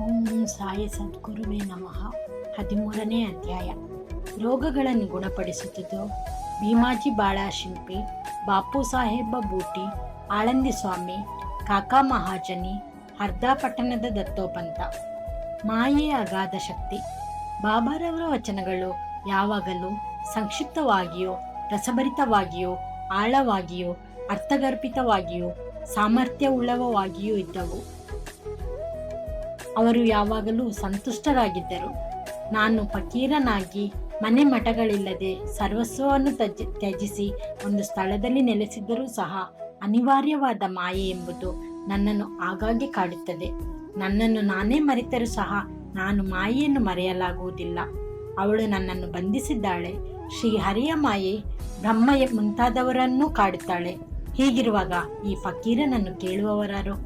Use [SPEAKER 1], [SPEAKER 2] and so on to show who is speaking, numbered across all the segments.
[SPEAKER 1] ಓಂ ಸಾಯಿ ಸದ್ಗುರುವೇ ನಮಃ. 13ನೇ ಅಧ್ಯಾಯ. ರೋಗಗಳನ್ನು ಗುಣಪಡಿಸುತ್ತಿದ್ದು ಭೀಮಾಜಿ ಬಾಳಶಿಲ್ಪಿ, ಬಾಪು ಸಾಹೇಬ ಬೂಟಿ, ಆಳಂದಿ ಸ್ವಾಮಿ, ಕಾಕಾ ಮಹಾಜನಿ, ಹರ್ದಾ ಪಟ್ಟಣದ ದತ್ತೋಪಂತ. ಮಾಯೆ ಅಗಾಧ ಶಕ್ತಿ. ಬಾಬಾರವರ ವಚನಗಳು ಯಾವಾಗಲೂ ಸಂಕ್ಷಿಪ್ತವಾಗಿಯೋ, ರಸಭರಿತವಾಗಿಯೋ, ಆಳವಾಗಿಯೋ, ಅರ್ಥಗರ್ಭಿತವಾಗಿಯೋ, ಸಾಮರ್ಥ್ಯವುಳ್ಳವಾಗಿಯೂ ಇದ್ದವು. ಅವರು ಯಾವಾಗಲೂ ಸಂತುಷ್ಟರಾಗಿದ್ದರು. ನಾನು ಫಕೀರನಾಗಿ ಮನೆ ಮಠಗಳಿಲ್ಲದೆ ಸರ್ವಸ್ವವನ್ನು ತ್ಯಜಿಸಿ ಒಂದು ಸ್ಥಳದಲ್ಲಿ ನೆಲೆಸಿದ್ದರೂ ಸಹ ಅನಿವಾರ್ಯವಾದ ಮಾಯೆ ಎಂಬುದು ನನ್ನನ್ನು ಆಗಾಗ್ಗೆ ಕಾಡುತ್ತದೆ. ನನ್ನನ್ನು ನಾನೇ ಮರೆತರೂ ಸಹ ನಾನು ಮಾಯೆಯನ್ನು ಮರೆಯಲಾಗುವುದಿಲ್ಲ. ಅವಳು ನನ್ನನ್ನು ಬಂಧಿಸಿದ್ದಾಳೆ. ಶ್ರೀಹರಿಯ ಮಾಯೆ ಬ್ರಹ್ಮ ಮುಂತಾದವರನ್ನೂ ಕಾಡುತ್ತಾಳೆ. ಹೀಗಿರುವಾಗ ಈ ಫಕೀರನನ್ನು ಕೇಳುವವರಾರು?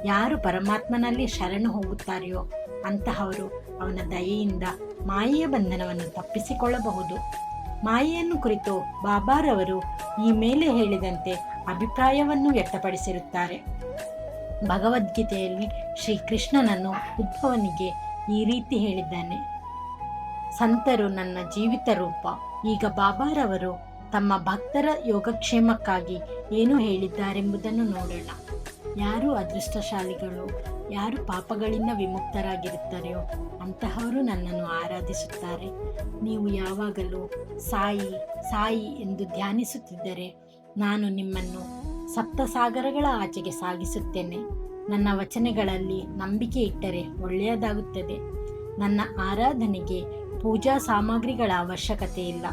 [SPEAKER 1] ಯಾರು ಪರಮಾತ್ಮನಲ್ಲಿ ಶರಣು ಹೋಗುತ್ತಾರೆಯೋ ಅಂತಹವರು ಅವನ ದಯೆಯಿಂದ ಮಾಯೆಯ ಬಂಧನವನ್ನು ತಪ್ಪಿಸಿಕೊಳ್ಳಬಹುದು. ಮಾಯೆಯನ್ನು ಕುರಿತು ಬಾಬಾರವರು ಈ ಮೇಲೆ ಹೇಳಿದಂತೆ ಅಭಿಪ್ರಾಯವನ್ನು ವ್ಯಕ್ತಪಡಿಸಿರುತ್ತಾರೆ. ಭಗವದ್ಗೀತೆಯಲ್ಲಿ ಶ್ರೀಕೃಷ್ಣನನ್ನು ಉದ್ಭವನಿಗೆ ಈ ರೀತಿ ಹೇಳಿದ್ದಾನೆ: ಸಂತರು ನನ್ನ ಜೀವಿತ ರೂಪ. ಈಗ ಬಾಬಾರವರು ತಮ್ಮ ಭಕ್ತರ ಯೋಗಕ್ಷೇಮಕ್ಕಾಗಿ ಏನು ಹೇಳಿದ್ದಾರೆಂಬುದನ್ನು ನೋಡೋಣ. ಯಾರು ಅದೃಷ್ಟಶಾಲಿಗಳು, ಯಾರು ಪಾಪಗಳಿಂದ ವಿಮುಕ್ತರಾಗಿರುತ್ತಾರೆಯೋ ಅಂತಹವರು ನನ್ನನ್ನು ಆರಾಧಿಸುತ್ತಾರೆ. ನೀವು ಯಾವಾಗಲೂ ಸಾಯಿ ಸಾಯಿ ಎಂದು ಧ್ಯಾನಿಸುತ್ತಿದ್ದರೆ ನಾನು ನಿಮ್ಮನ್ನು ಸಪ್ತಸಾಗರಗಳ ಆಚೆಗೆ ಸಾಗಿಸುತ್ತೇನೆ. ನನ್ನ ವಚನಗಳಲ್ಲಿ ನಂಬಿಕೆ ಇಟ್ಟರೆ ಒಳ್ಳೆಯದಾಗುತ್ತದೆ. ನನ್ನ ಆರಾಧನೆಗೆ ಪೂಜಾ ಸಾಮಗ್ರಿಗಳ ಅವಶ್ಯಕತೆ ಇಲ್ಲ.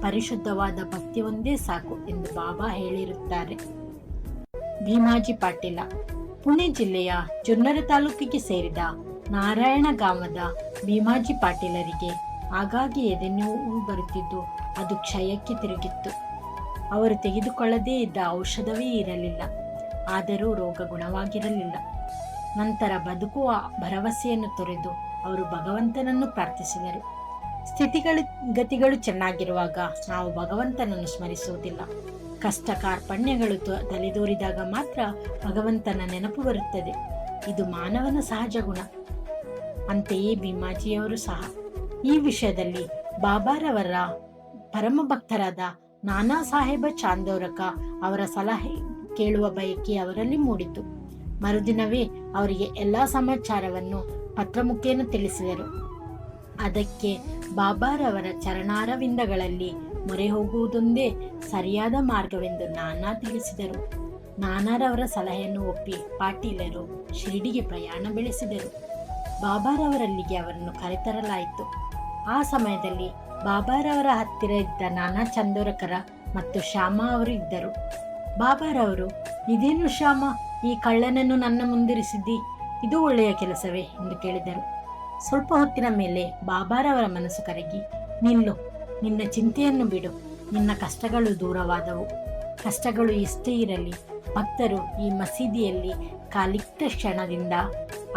[SPEAKER 1] ಪರಿಶುದ್ಧವಾದ ಭಕ್ತಿ ಒಂದೇ ಸಾಕು ಎಂದು ಬಾಬಾ ಹೇಳಿರುತ್ತಾರೆ. ಭೀಮಾಜಿ ಪಾಟೀಲ. ಪುಣೆ ಜಿಲ್ಲೆಯ ಜುನ್ನರ ತಾಲೂಕಿಗೆ ಸೇರಿದ ನಾರಾಯಣ ಗ್ರಾಮದ ಭೀಮಾಜಿ ಪಾಟೀಲರಿಗೆ ಆಗಾಗ್ಗೆ ಎದೆನೋವು ಬರುತ್ತಿದ್ದು ಅದು ಕ್ಷಯಕ್ಕೆ ತಿರುಗಿತ್ತು. ಅವರು ತೆಗೆದುಕೊಳ್ಳದೇ ಇದ್ದ ಔಷಧವೇ ಇರಲಿಲ್ಲ. ಆದರೂ ರೋಗ ಗುಣವಾಗಿರಲಿಲ್ಲ. ನಂತರ ಬದುಕುವ ಭರವಸೆಯನ್ನು ತೊರೆದು ಅವರು ಭಗವಂತನನ್ನು ಪ್ರಾರ್ಥಿಸಿದರು. ಗತಿಗಳು ಚೆನ್ನಾಗಿರುವಾಗ ನಾವು ಭಗವಂತನನ್ನು ಸ್ಮರಿಸುವುದಿಲ್ಲ. ಕಷ್ಟ ಕಾರ್ಪಣ್ಯಗಳು ತಲೆದೋರಿದಾಗ ಮಾತ್ರ ಭಗವಂತನ ನೆನಪು ಬರುತ್ತದೆ. ಇದು ಮಾನವನ ಸಹಜ ಗುಣ. ಅಂತೆಯೇ ಭೀಮಾಜಿಯವರು ಸಹ. ಈ ವಿಷಯದಲ್ಲಿ ಬಾಬಾರವರ ಪರಮ ಭಕ್ತರಾದ ನಾನಾ ಸಾಹೇಬ ಚಾಂದೋರಕ ಅವರ ಸಲಹೆ ಕೇಳುವ ಬಯಕೆ ಅವರಲ್ಲಿ ಮೂಡಿತು. ಮರುದಿನವೇ ಅವರಿಗೆ ಎಲ್ಲ ಸಮಾಚಾರವನ್ನು ಪತ್ರಮುಖೇನ ತಿಳಿಸಿದರು. ಅದಕ್ಕೆ ಬಾಬಾರವರ ಚರಣಾರವಿಂದಗಳಲ್ಲಿ ಮೊರೆ ಹೋಗುವುದೊಂದೇ ಸರಿಯಾದ ಮಾರ್ಗವೆಂದು ನಾನಾ ತಿಳಿಸಿದರು. ನಾನಾರವರ ಸಲಹೆಯನ್ನು ಒಪ್ಪಿ ಪಾಟೀಲರು ಶಿರಡಿಗೆ ಪ್ರಯಾಣ ಬೆಳೆಸಿದರು. ಬಾಬಾರವರಲ್ಲಿಗೆ ಅವರನ್ನು ಕರೆತರಲಾಯಿತು. ಆ ಸಮಯದಲ್ಲಿ ಬಾಬಾರವರ ಹತ್ತಿರ ಇದ್ದ ನಾನಾ ಚಂದೋರಕರ ಮತ್ತು ಶ್ಯಾಮ ಅವರು ಇದ್ದರು. ಬಾಬಾರವರು, ಇದೇನು ಶ್ಯಾಮ, ಈ ಕಳ್ಳನನ್ನು ನನ್ನ ಮುಂದಿರಿಸಿದ್ದಿ, ಇದು ಒಳ್ಳೆಯ ಕೆಲಸವೇ ಎಂದು ಕೇಳಿದರು. ಸ್ವಲ್ಪ ಹೊತ್ತಿನ ಮೇಲೆ ಬಾಬಾರವರ ಮನಸ್ಸು ಕರಗಿ, ನಿಲ್ಲು, ನಿನ್ನ ಚಿಂತೆಯನ್ನು ಬಿಡು, ನಿನ್ನ ಕಷ್ಟಗಳು ದೂರವಾದವು. ಕಷ್ಟಗಳು ಎಷ್ಟೇ ಇರಲಿ, ಭಕ್ತರು ಈ ಮಸೀದಿಯಲ್ಲಿ ಕಾಲಿಟ್ಟ ಕ್ಷಣದಿಂದ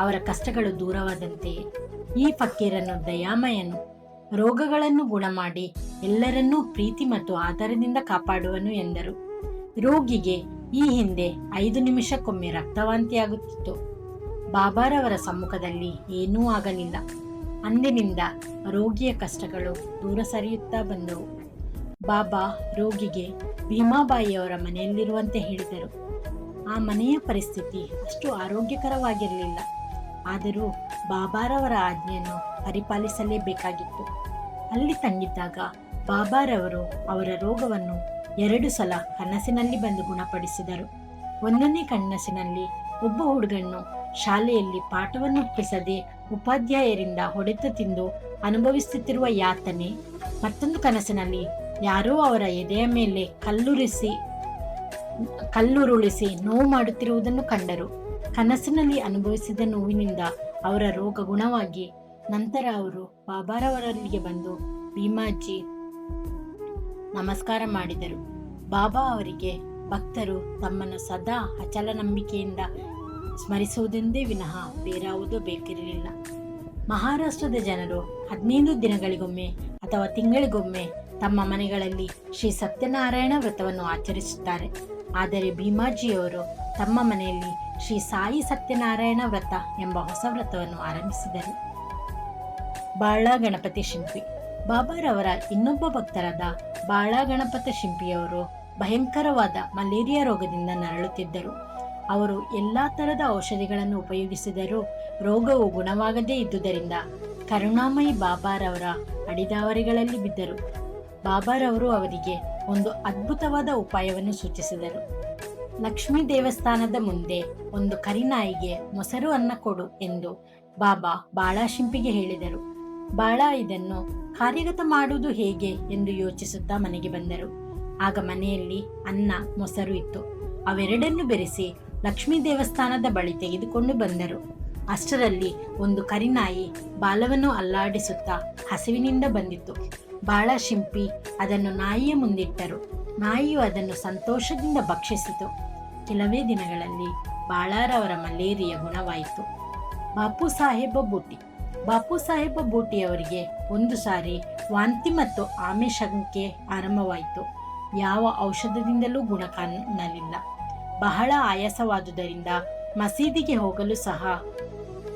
[SPEAKER 1] ಅವರ ಕಷ್ಟಗಳು ದೂರವಾದಂತೆಯೇ. ಈ ಫಕೀರನು ದಯಾಮಯನು, ರೋಗಗಳನ್ನು ಗುಣಮಾಡಿ ಎಲ್ಲರನ್ನೂ ಪ್ರೀತಿ ಮತ್ತು ಆದರದಿಂದ ಕಾಪಾಡುವನು ಎಂದರು. ರೋಗಿಗೆ ಈ ಹಿಂದೆ 5 ನಿಮಿಷಕ್ಕೊಮ್ಮೆ ರಕ್ತವಾಂತಿಯಾಗುತ್ತಿತ್ತು. ಬಾಬಾರವರ ಸಮ್ಮುಖದಲ್ಲಿ ಏನೂ ಆಗಲಿಲ್ಲ. ಅಂದಿನಿಂದ ರೋಗಿಯ ಕಷ್ಟಗಳು ದೂರ ಸರಿಯುತ್ತಾ ಬಂದವು. ಬಾಬಾ ರೋಗಿಗೆ ಭೀಮಾಬಾಯಿಯವರ ಮನೆಯಲ್ಲಿರುವಂತೆ ಹೇಳಿದರು. ಆ ಮನೆಯ ಪರಿಸ್ಥಿತಿ ಅಷ್ಟು ಆರೋಗ್ಯಕರವಾಗಿರಲಿಲ್ಲ. ಆದರೂ ಬಾಬಾರವರ ಆಜ್ಞೆಯನ್ನು ಪರಿಪಾಲಿಸಲೇಬೇಕಾಗಿತ್ತು. ಅಲ್ಲಿ ತಂಗಿದ್ದಾಗ ಬಾಬಾರವರು ಅವರ ರೋಗವನ್ನು 2 ಸಲ ಕನಸಿನಲ್ಲಿ ಬಂದು ಗುಣಪಡಿಸಿದರು. 1ನೇ ಕನಸಿನಲ್ಲಿ ಒಬ್ಬ ಹುಡುಗನ್ನು ಶಾಲೆಯಲ್ಲಿ ಪಾಠವನ್ನು ಒಪ್ಪಿಸದೆ ಉಪಾಧ್ಯಾಯರಿಂದ ಹೊಡೆತ ತಿಂದು ಅನುಭವಿಸುತ್ತಿರುವ ಯಾತನೆ. ಮತ್ತೊಂದು ಕನಸಿನಲ್ಲಿ ಯಾರೋ ಅವರ ಎದೆಯ ಮೇಲೆ ಕಲ್ಲುರುಳಿಸಿ ನೋವು ಮಾಡುತ್ತಿರುವುದನ್ನು ಕಂಡರು. ಕನಸಿನಲ್ಲಿ ಅನುಭವಿಸಿದ ನೋವಿನಿಂದ ಅವರ ರೋಗ ಗುಣವಾಗಿ ನಂತರ ಅವರು ಬಾಬಾರವರಲ್ಲಿಗೆ ಬಂದು ಭೀಮಾಜಿ ನಮಸ್ಕಾರ ಮಾಡಿದರು. ಬಾಬಾ ಅವರಿಗೆ ಭಕ್ತರು ತಮ್ಮನ್ನು ಸದಾ ಅಚಲ ನಂಬಿಕೆಯಿಂದ ಸ್ಮರಿಸುವುದೆಂದೇ ವಿನಃ ಬೇರಾವುದೂ ಬೇಕಿರಲಿಲ್ಲ. ಮಹಾರಾಷ್ಟ್ರದ ಜನರು 15 ದಿನಗಳಿಗೊಮ್ಮೆ ಅಥವಾ ತಿಂಗಳಿಗೊಮ್ಮೆ ತಮ್ಮ ಮನೆಗಳಲ್ಲಿ ಶ್ರೀ ಸತ್ಯನಾರಾಯಣ ವ್ರತವನ್ನು ಆಚರಿಸುತ್ತಾರೆ. ಆದರೆ ಭೀಮಾಜಿಯವರು ತಮ್ಮ ಮನೆಯಲ್ಲಿ ಶ್ರೀ ಸಾಯಿ ಸತ್ಯನಾರಾಯಣ ವ್ರತ ಎಂಬ ಹೊಸ ವ್ರತವನ್ನು ಆರಂಭಿಸಿದರು. ಬಾಳ ಗಣಪತಿ ಶಿಂಪಿ. ಬಾಬಾರವರ ಇನ್ನೊಬ್ಬ ಭಕ್ತರಾದ ಬಾಳ ಗಣಪತಿ ಶಿಂಪಿಯವರು ಭಯಂಕರವಾದ ಮಲೇರಿಯಾ ರೋಗದಿಂದ ನರಳುತ್ತಿದ್ದರು. ಅವರು ಎಲ್ಲಾ ತರದ ಔಷಧಿಗಳನ್ನು ಉಪಯೋಗಿಸಿದರೂ ರೋಗವು ಗುಣವಾಗದೇ ಇದ್ದುದರಿಂದ ಕರುಣಾಮಯಿ ಬಾಬಾರವರ ಅಡಿದಾವರಿಗಳಲ್ಲಿ ಬಿದ್ದರು. ಬಾಬಾರವರು ಅವರಿಗೆ ಒಂದು ಅದ್ಭುತವಾದ ಉಪಾಯವನ್ನು ಸೂಚಿಸಿದರು. ಲಕ್ಷ್ಮೀ ದೇವಸ್ಥಾನದ ಮುಂದೆ ಒಂದು ಕರಿನಾಯಿಗೆ ಮೊಸರು ಅನ್ನ ಕೊಡು ಎಂದು ಬಾಬಾ ಬಾಳ ಶಿಂಪಿಗೆ ಹೇಳಿದರು. ಬಾಳ ಇದನ್ನು ಕಾರ್ಯಗತ ಮಾಡುವುದು ಹೇಗೆ ಎಂದು ಯೋಚಿಸುತ್ತಾ ಮನೆಗೆ ಬಂದರು. ಆಗ ಮನೆಯಲ್ಲಿ ಅನ್ನ ಮೊಸರು ಇತ್ತು. ಅವೆರಡನ್ನು ಬೆರೆಸಿ ಲಕ್ಷ್ಮೀ ದೇವಸ್ಥಾನದ ಬಳಿ ತೆಗೆದುಕೊಂಡು ಬಂದರು. ಅಷ್ಟರಲ್ಲಿ ಒಂದು ಕರಿನಾಯಿ ಬಾಲವನ್ನು ಅಲ್ಲಾಡಿಸುತ್ತಾ ಹಸಿವಿನಿಂದ ಬಂದಿತ್ತು. ಬಾಳ ಶಿಂಪಿ ಅದನ್ನು ನಾಯಿಯ ಮುಂದಿಟ್ಟರು. ನಾಯಿಯು ಅದನ್ನು ಸಂತೋಷದಿಂದ ಭಕ್ಷಿಸಿತು. ಕೆಲವೇ ದಿನಗಳಲ್ಲಿ ಬಾಳಾರವರ ಮಲೇರಿಯಾ ಗುಣವಾಯಿತು. ಬಾಪು ಸಾಹೇಬ ಬೂಟಿ. ಬಾಪು ಸಾಹೇಬ ಬೂಟಿಯವರಿಗೆ ಒಂದು ಸಾರಿ ವಾಂತಿ ಮತ್ತು ಆಮೆಶಂಕೆ ಆರಂಭವಾಯಿತು. ಯಾವ ಔಷಧದಿಂದಲೂ ಗುಣ ಕಾಣಲಿಲ್ಲ. ಬಹಳ ಆಯಾಸವಾದುದರಿಂದ ಮಸೀದಿಗೆ ಹೋಗಲು ಸಹ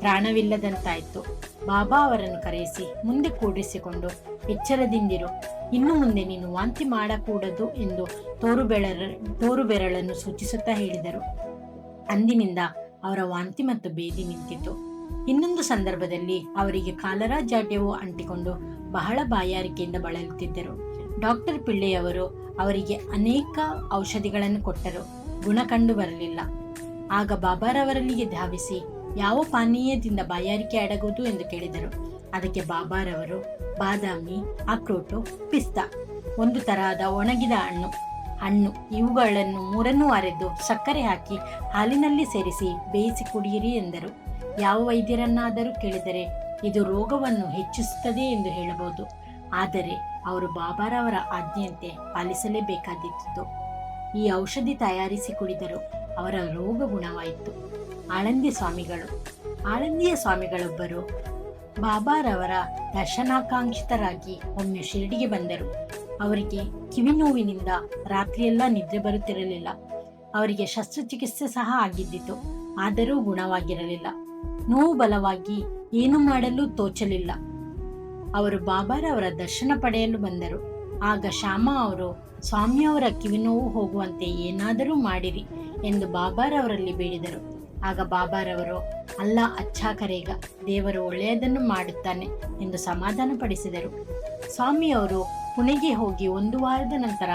[SPEAKER 1] ಪ್ರಾಣವಿಲ್ಲದಂತಾಯಿತು. ಬಾಬಾ ಅವರನ್ನು ಕರೆಯಿಸಿ ಮುಂದೆ ಕೂಡಿಸಿಕೊಂಡು, ಎಚ್ಚರದಿಂದಿರು, ಇನ್ನು ಮುಂದೆ ನೀನು ವಾಂತಿ ಮಾಡಕೂಡದು ಎಂದು ತೋರು ಬೆರಳನ್ನು ಸೂಚಿಸುತ್ತಾ ಹೇಳಿದರು. ಅಂದಿನಿಂದ ಅವರ ವಾಂತಿ ಮತ್ತು ಬೇದಿ ನಿಂತಿತು. ಇನ್ನೊಂದು ಸಂದರ್ಭದಲ್ಲಿ ಅವರಿಗೆ ಕಾಲರಾ ಜಾಡ್ಯವು ಅಂಟಿಕೊಂಡು ಬಹಳ ಬಾಯಾರಿಕೆಯಿಂದ ಬಳಲುತ್ತಿದ್ದರು. ಡಾಕ್ಟರ್ ಪಿಳ್ಳೆಯವರು ಅವರಿಗೆ ಅನೇಕ ಔಷಧಿಗಳನ್ನು ಕೊಟ್ಟರು. ಗುಣ ಕಂಡು ಬರಲಿಲ್ಲ. ಆಗ ಬಾಬಾರವರಲ್ಲಿಗೆ ಧಾವಿಸಿ ಯಾವ ಪಾನೀಯದಿಂದ ಬಾಯಾರಿಕೆ ಅಡಗುವುದು ಎಂದು ಕೇಳಿದರು. ಅದಕ್ಕೆ ಬಾಬಾರವರು ಬಾದಾಮಿ, ಅಕ್ರೋಟು, ಪಿಸ್ತಾ, ಒಂದು ತರಹದ ಒಣಗಿದ ಹಣ್ಣು ಇವುಗಳನ್ನು ಮೂರನ್ನೂ ಅರೆದು ಸಕ್ಕರೆ ಹಾಕಿ ಹಾಲಿನಲ್ಲಿ ಸೇರಿಸಿ ಬೇಯಿಸಿ ಕುಡಿಯಿರಿ ಎಂದರು. ಯಾವ ವೈದ್ಯರನ್ನಾದರೂ ಕೇಳಿದರೆ ಇದು ರೋಗವನ್ನು ಹೆಚ್ಚಿಸುತ್ತದೆ ಎಂದು ಹೇಳಬಹುದು. ಆದರೆ ಅವರು ಬಾಬಾರವರ ಆಜ್ಞೆಯಂತೆ ಪಾಲಿಸಲೇಬೇಕಾದಿತ್ತು. ಈ ಔಷಧಿ ತಯಾರಿಸಿ ಕುಡಿದರು. ಅವರ ರೋಗ ಗುಣವಾಯಿತು. ಆಳಂದಿ ಸ್ವಾಮಿಗಳು. ಆಳಂದಿಯ ಸ್ವಾಮಿಗಳೊಬ್ಬರು ಬಾಬಾರವರ ದರ್ಶನಾಕಾಂಕ್ಷಿತರಾಗಿ ಒಮ್ಮೆ ಶಿರಡಿಗೆ ಬಂದರು. ಅವರಿಗೆ ಕಿವಿ ನೋವಿನಿಂದ ರಾತ್ರಿಯೆಲ್ಲ ನಿದ್ರೆ ಬರುತ್ತಿರಲಿಲ್ಲ. ಅವರಿಗೆ ಶಸ್ತ್ರಚಿಕಿತ್ಸೆ ಸಹ ಆಗಿದ್ದಿತು. ಆದರೂ ಗುಣವಾಗಿರಲಿಲ್ಲ. ನೋವು ಬಲವಾಗಿ ಏನು ಮಾಡಲು ತೋಚಲಿಲ್ಲ. ಅವರು ಬಾಬಾರವರ ದರ್ಶನ ಪಡೆಯಲು ಬಂದರು. ಆಗ ಶ್ಯಾಮ ಅವರು ಸ್ವಾಮಿಯವರ ಕಿವಿನೋವು ಹೋಗುವಂತೆ ಏನಾದರೂ ಮಾಡಿರಿ ಎಂದು ಬಾಬಾರವರಲ್ಲಿ ಬೇಡಿದರು. ಆಗ ಬಾಬಾರವರು ಅಲ್ಲ ಅಚ್ಚಾ ಕರೇಗ, ದೇವರು ಒಳ್ಳೆಯದನ್ನು ಮಾಡುತ್ತಾನೆ ಎಂದು ಸಮಾಧಾನಪಡಿಸಿದರು. ಸ್ವಾಮಿಯವರು ಪುಣೆಗೆ ಹೋಗಿ 1 ವಾರದ ನಂತರ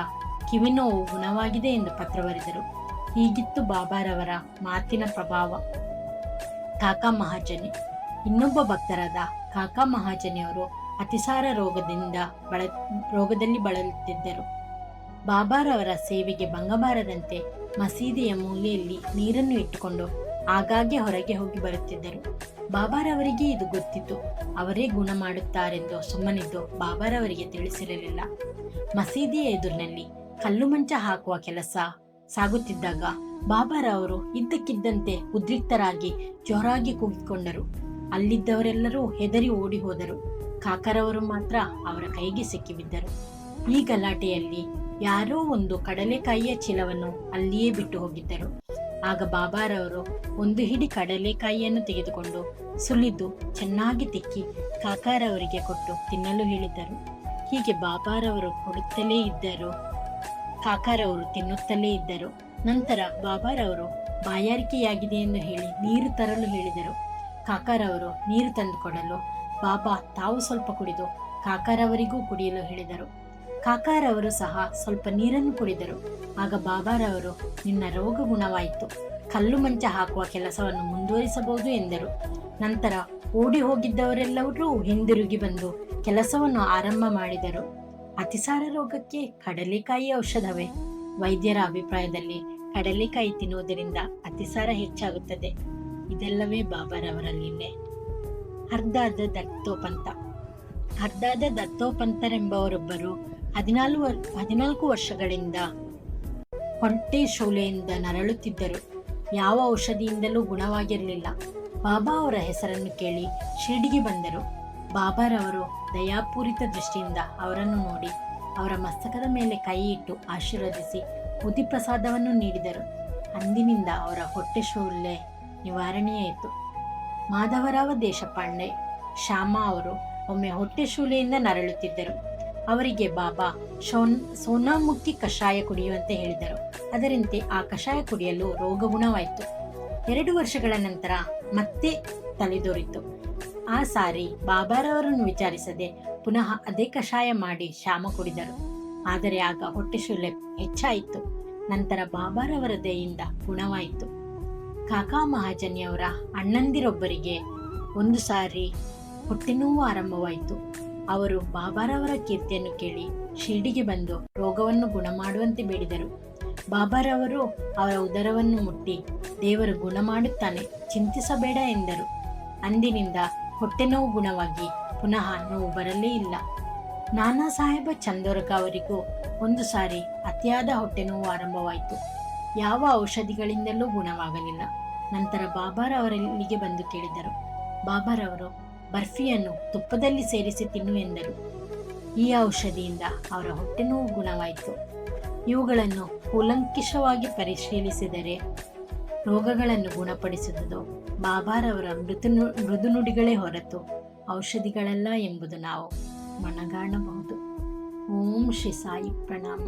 [SPEAKER 1] ಕಿವಿನೋವು ಗುಣವಾಗಿದೆ ಎಂದು ಪತ್ರ ಬರೆದರು. ಹೀಗಿತ್ತು ಬಾಬಾರವರ ಮಾತಿನ ಪ್ರಭಾವ. ಕಾಕಾ ಮಹಾಜನಿ. ಇನ್ನೊಬ್ಬ ಭಕ್ತರಾದ ಕಾಕಾ ಮಹಾಜನಿಯವರು ಅತಿಸಾರ ರೋಗದಲ್ಲಿ ಬಳಲುತ್ತಿದ್ದರು. ಬಾಬಾರವರ ಸೇವೆಗೆ ಭಂಗಬಾರದಂತೆ ಮಸೀದಿಯ ಮೂಲೆಯಲ್ಲಿ ನೀರನ್ನು ಇಟ್ಟುಕೊಂಡು ಆಗಾಗ್ಗೆ ಹೊರಗೆ ಹೋಗಿ ಬರುತ್ತಿದ್ದರು. ಬಾಬಾರವರಿಗೆ ಇದು ಗೊತ್ತಿತ್ತು. ಅವರೇ ಗುಣ ಮಾಡುತ್ತಾರೆಂದು ಸುಮ್ಮನಿದ್ದು ಬಾಬಾರವರಿಗೆ ತಿಳಿಸಿರಲಿಲ್ಲ. ಮಸೀದಿಯ ಎದುರಿನಲ್ಲಿ ಕಲ್ಲು ಮಂಚ ಹಾಕುವ ಕೆಲಸ ಸಾಗುತ್ತಿದ್ದಾಗ ಬಾಬಾರವರು ಇದ್ದಕ್ಕಿದ್ದಂತೆ ಉದ್ರಿಕ್ತರಾಗಿ ಜೋರಾಗಿ ಕೂಗಿಕೊಂಡರು. ಅಲ್ಲಿದ್ದವರೆಲ್ಲರೂ ಹೆದರಿ ಓಡಿ ಹೋದರು. ಕಾಕರವರು ಮಾತ್ರ ಅವರ ಕೈಗೆ ಸಿಕ್ಕಿಬಿದ್ದರು. ಈ ಗಲಾಟೆಯಲ್ಲಿ ಯಾರೋ ಒಂದು ಕಡಲೆಕಾಯಿಯ ಚೀಲವನ್ನು ಅಲ್ಲಿಯೇ ಬಿಟ್ಟು ಹೋಗಿದ್ದರು. ಆಗ ಬಾಬಾರವರು ಒಂದು ಹಿಡಿ ಕಡಲೆಕಾಯಿಯನ್ನು ತೆಗೆದುಕೊಂಡು ಸುಲಿದು ಚೆನ್ನಾಗಿ ತಿಕ್ಕಿ ಕಾಕಾರವರಿಗೆ ಕೊಟ್ಟು ತಿನ್ನಲು ಹೇಳಿದ್ದರು. ಹೀಗೆ ಬಾಬಾರವರು ಕೊಡುತ್ತಲೇ ಇದ್ದರು. ಕಾಕಾರವರು ತಿನ್ನುತ್ತಲೇ ಇದ್ದರು. ನಂತರ ಬಾಬಾರವರು ಬಾಯಾರಿಕೆಯಾಗಿದೆ ಎಂದು ಹೇಳಿ ನೀರು ತರಲು ಹೇಳಿದರು. ಕಾಕಾರವರು ನೀರು ತಂದುಕೊಡಲು ಬಾಬಾ ತಾವು ಸ್ವಲ್ಪ ಕುಡಿದು ಕಾಕಾರವರಿಗೂ ಕುಡಿಯಲು ಹೇಳಿದರು. ಕಾಕಾರವರು ಸಹ ಸ್ವಲ್ಪ ನೀರನ್ನು ಕುಡಿದರು. ಆಗ ಬಾಬಾರವರು, ನಿನ್ನ ರೋಗ ಗುಣವಾಯಿತು, ಕಲ್ಲು ಮಂಚ ಹಾಕುವ ಕೆಲಸವನ್ನು ಮುಂದುವರಿಸಬಹುದು ಎಂದರು. ನಂತರ ಓಡಿ ಹೋಗಿದ್ದವರೆಲ್ಲರೂ ಹಿಂದಿರುಗಿ ಬಂದು ಕೆಲಸವನ್ನು ಆರಂಭ ಮಾಡಿದರು. ಅತಿಸಾರ ರೋಗಕ್ಕೆ ಕಡಲೆಕಾಯಿ ಔಷಧವೇ? ವೈದ್ಯರ ಅಭಿಪ್ರಾಯದಲ್ಲಿ ಕಡಲೆಕಾಯಿ ತಿನ್ನುವುದರಿಂದ ಅತಿಸಾರ ಹೆಚ್ಚಾಗುತ್ತದೆ. ಇದೆಲ್ಲವೇ ಬಾಬಾರವರಲ್ಲಿದೆ. ಹರ್ದಾದ ದತ್ತೋಪಂತ. ಹರ್ದಾದ ದತ್ತೋಪಂತರೆಂಬವರೊಬ್ಬರು 14 ವರ್ಷಗಳಿಂದ ಹೊಟ್ಟೆ ಶೂಲೆಯಿಂದ ನರಳುತ್ತಿದ್ದರು. ಯಾವ ಔಷಧಿಯಿಂದಲೂ ಗುಣವಾಗಿರಲಿಲ್ಲ. ಬಾಬಾ ಅವರ ಹೆಸರನ್ನು ಕೇಳಿ ಶಿರಡಿಗೆ ಬಂದರು. ಬಾಬಾರವರು ದಯಾಪೂರಿತ ದೃಷ್ಟಿಯಿಂದ ಅವರನ್ನು ನೋಡಿ ಅವರ ಮಸ್ತಕದ ಮೇಲೆ ಕೈ ಇಟ್ಟು ಆಶೀರ್ವದಿಸಿ ಬುದ್ಧಿಪ್ರಸಾದವನ್ನು ನೀಡಿದರು. ಅಂದಿನಿಂದ ಅವರ ಹೊಟ್ಟೆ ಶೂಲ್ಯ ನಿವಾರಣೆಯಾಯಿತು. ಮಾಧವರಾವ ದೇಶಪಾಂಡೆ ಶ್ಯಾಮ ಅವರು ಒಮ್ಮೆ ಹೊಟ್ಟೆ ಶೂಲೆಯಿಂದ ನರಳುತ್ತಿದ್ದರು. ಅವರಿಗೆ ಬಾಬಾ ಸೋನಾಮುಖಿ ಕಷಾಯ ಕುಡಿಯುವಂತೆ ಹೇಳಿದರು. ಅದರಂತೆ ಆ ಕಷಾಯ ಕುಡಿಯಲು ರೋಗ ಗುಣವಾಯಿತು. 2 ವರ್ಷಗಳ ನಂತರ ಮತ್ತೆ ತಲೆದೋರಿತು. ಆ ಸಾರಿ ಬಾಬಾರವರನ್ನು ವಿಚಾರಿಸದೆ ಪುನಃ ಅದೇ ಕಷಾಯ ಮಾಡಿ ಶ್ಯಾಮ ಕುಡಿದರು. ಆದರೆ ಆಗ ಹೊಟ್ಟೆ ಶೂಲ್ಯ ಹೆಚ್ಚಾಯಿತು. ನಂತರ ಬಾಬಾರವರ ದಯೆಯಿಂದ ಗುಣವಾಯಿತು. ಕಾಕಾ ಮಹಾಜನಿಯವರ ಅಣ್ಣಂದಿರೊಬ್ಬರಿಗೆ ಒಂದು ಸಾರಿ ಹೊಟ್ಟೆ ನೋವು ಆರಂಭವಾಯಿತು. ಅವರು ಬಾಬಾರವರ ಕೀರ್ತಿಯನ್ನು ಕೇಳಿ ಶಿರ್ಡಿಗೆ ಬಂದು ರೋಗವನ್ನು ಗುಣ ಮಾಡುವಂತೆ ಬೇಡಿದರು. ಬಾಬಾರವರು ಅವರ ಉದರವನ್ನು ಮುಟ್ಟಿ, ದೇವರು ಗುಣ ಮಾಡುತ್ತಾನೆ, ಚಿಂತಿಸಬೇಡ ಎಂದರು. ಅಂದಿನಿಂದ ಹೊಟ್ಟೆ ನೋವು ಗುಣವಾಗಿ ಪುನಃ ನೋವು ಬರಲೇ ಇಲ್ಲ. ನಾನಾ ಸಾಹೇಬ ಚಂದೋರಕ ಅವರಿಗೂ ಒಂದು ಸಾರಿ ಅತಿಯಾದ ಹೊಟ್ಟೆ ನೋವು ಆರಂಭವಾಯಿತು. ಯಾವ ಔಷಧಿಗಳಿಂದಲೂ ಗುಣವಾಗಲಿಲ್ಲ. ನಂತರ ಬಾಬಾರವರಲ್ಲಿಗೆ ಬಂದು ಕೇಳಿದರು. ಬಾಬಾರವರು ಬರ್ಫಿಯನ್ನು ತುಪ್ಪದಲ್ಲಿ ಸೇರಿಸಿ ತಿನ್ನು ಎಂದರು. ಈ ಔಷಧಿಯಿಂದ ಅವರ ಹೊಟ್ಟೆ ನೋವು ಗುಣವಾಯಿತು. ಇವುಗಳನ್ನು ಕೂಲಂಕಷವಾಗಿ ಪರಿಶೀಲಿಸಿದರೆ ರೋಗಗಳನ್ನು ಗುಣಪಡಿಸುವುದು ಬಾಬಾರವರ ಮೃದು ನುಡಿಗಳೇ ಹೊರತು ಔಷಧಿಗಳಲ್ಲ ಎಂಬುದು ನಾವು ಮನಗಾಣಬಹುದು. ಓಂ ಶ್ರೀ ಸಾಯಿ ಪ್ರಣಾಮ.